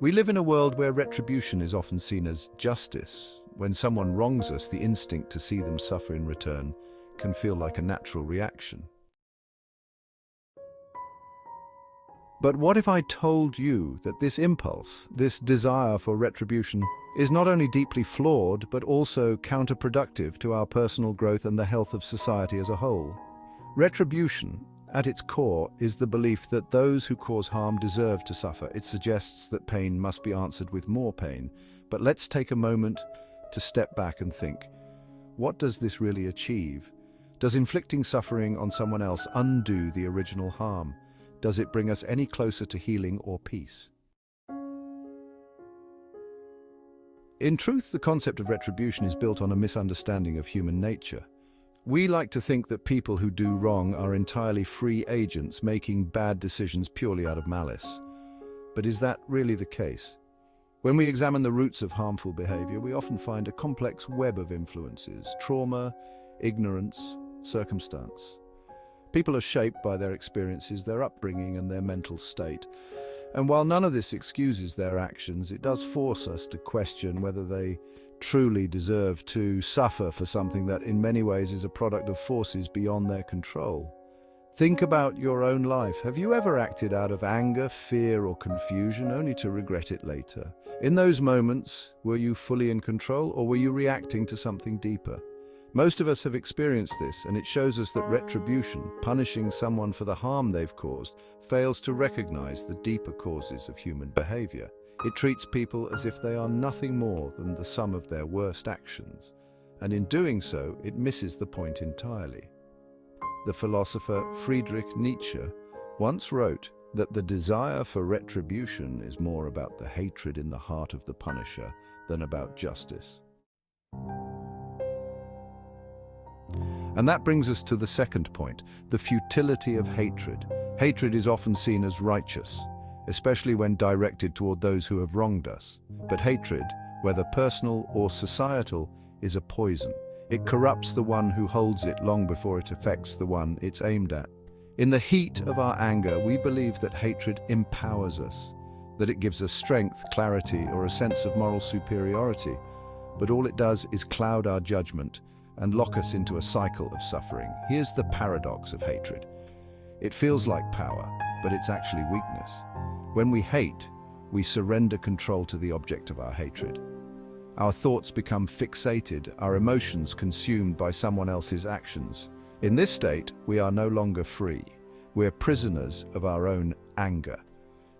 We live in a world where retribution is often seen as justice. When someone wrongs us, the instinct to see them suffer in return can feel like a natural reaction. But what if I told you that this impulse, this desire for retribution, is not only deeply flawed, but also counterproductive to our personal growth and the health of society as a whole? Retribution, at its core, is the belief that those who cause harm deserve to suffer. It suggests that pain must be answered with more pain. But let's take a moment to step back and think, what does this really achieve? Does inflicting suffering on someone else undo the original harm? Does it bring us any closer to healing or peace? In truth, the concept of retribution is built on a misunderstanding of human nature. We like to think that people who do wrong are entirely free agents making bad decisions purely out of malice. But is that really the case? When we examine the roots of harmful behavior, we often find a complex web of influences: trauma, ignorance, circumstance. People are shaped by their experiences, their upbringing, and their mental state. And while none of this excuses their actions, it does force us to question whether they truly deserve to suffer for something that in many ways is a product of forces beyond their control. Think about your own life. Have you ever acted out of anger, fear, or confusion only to regret it later? In those moments, were you fully in control, or were you reacting to something deeper? Most of us have experienced this, and it shows us that retribution, punishing someone for the harm they've caused, fails to recognize the deeper causes of human behavior. It treats people as if they are nothing more than the sum of their worst actions, and in doing so, it misses the point entirely. The philosopher Friedrich Nietzsche once wrote that the desire for retribution is more about the hatred in the heart of the punisher than about justice. And that brings us to the second point, the futility of hatred. Hatred is often seen as righteous, especially when directed toward those who have wronged us. But hatred, whether personal or societal, is a poison. It corrupts the one who holds it long before it affects the one it's aimed at. In the heat of our anger, we believe that hatred empowers us, that it gives us strength, clarity, or a sense of moral superiority. But all it does is cloud our judgment and lock us into a cycle of suffering. Here's the paradox of hatred. It feels like power, but it's actually weakness. When we hate, we surrender control to the object of our hatred. Our thoughts become fixated, our emotions consumed by someone else's actions. In this state, we are no longer free. We're prisoners of our own anger.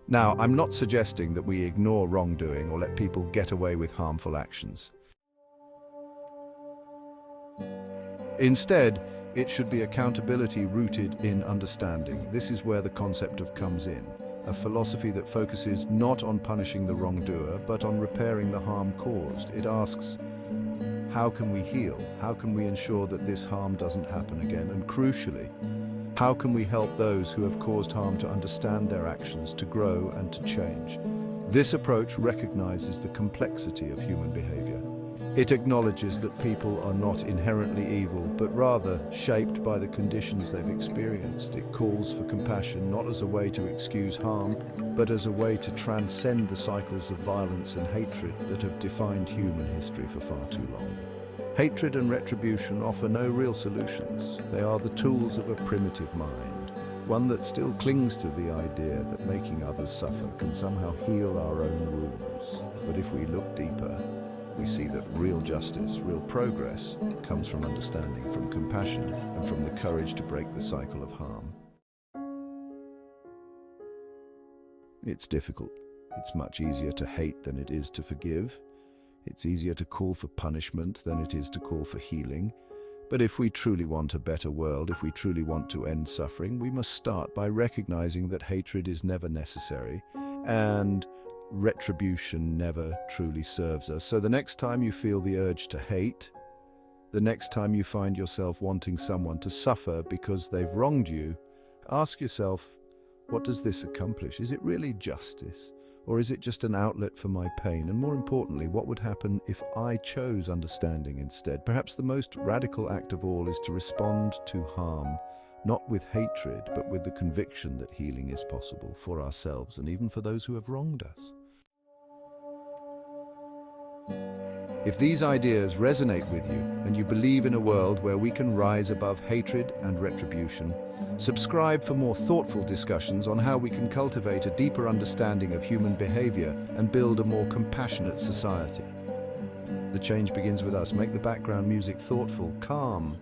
Now, I'm not suggesting that we ignore wrongdoing or let people get away with harmful actions. Instead, it should be accountability rooted in understanding. This is where the concept of comes in, a philosophy that focuses not on punishing the wrongdoer, but on repairing the harm caused. It asks, how can we heal? How can we ensure that this harm doesn't happen again? And crucially, how can we help those who have caused harm to understand their actions, to grow and to change? This approach recognizes the complexity of human behavior. It acknowledges that people are not inherently evil, but rather shaped by the conditions they've experienced. It calls for compassion not as a way to excuse harm, but as a way to transcend the cycles of violence and hatred that have defined human history for far too long. Hatred and retribution offer no real solutions. They are the tools of a primitive mind, one that still clings to the idea that making others suffer can somehow heal our own wounds. But if we look deeper, we see that real justice, real progress, comes from understanding, from compassion, and from the courage to break the cycle of harm. It's difficult. It's much easier to hate than it is to forgive. It's easier to call for punishment than it is to call for healing. But if we truly want a better world, if we truly want to end suffering, we must start by recognizing that hatred is never necessary, and retribution never truly serves us. So the next time you feel the urge to hate, the next time you find yourself wanting someone to suffer because they've wronged you, ask yourself, what does this accomplish? Is it really justice? Or is it just an outlet for my pain? And more importantly, what would happen if I chose understanding instead? Perhaps the most radical act of all is to respond to harm, not with hatred, but with the conviction that healing is possible for ourselves and even for those who have wronged us. If these ideas resonate with you and you believe in a world where we can rise above hatred and retribution, subscribe for more thoughtful discussions on how we can cultivate a deeper understanding of human behavior and build a more compassionate society. The change begins with us. Make the background music thoughtful, calm.